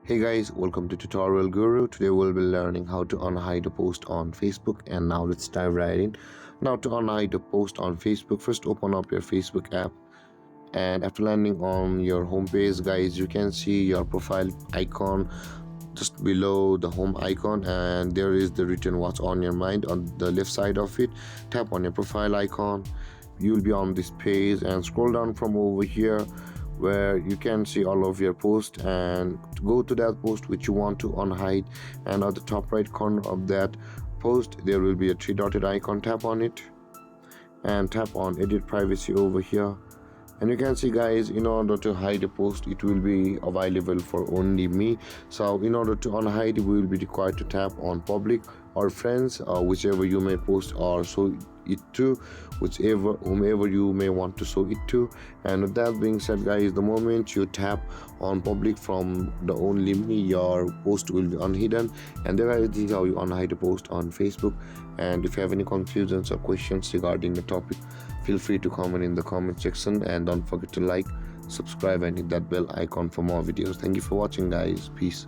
Hey guys, welcome to Tutorial Guru. Today we'll be learning how to unhide a post on Facebook, and now let's dive right in. Now to unhide a post on Facebook, first open up your Facebook app, and after landing on your home page guys, you can see your profile icon just below the home icon, and there is the written what's on your mind on the left side of it. Tap on your profile icon, you'll be on this page, and scroll down from over here where you can see all of your posts, and go to that post which you want to unhide, and at the top right corner of that post there will be a three dotted icon. Tap on it and tap on edit privacy over here, and you can see guys, in order to hide a post it will be available for only me. So in order to unhide, we will be required to tap on public or friends, whichever you may post or show it to, whomever you may want to show it to. And with that being said guys, the moment you tap on public from the only me, your post will be unhidden. And there is how you unhide a post on Facebook. And if you have any confusions or questions regarding the topic, feel free to comment in the comment section, and don't forget to like, subscribe and hit that bell icon for more videos. Thank you for watching guys. Peace.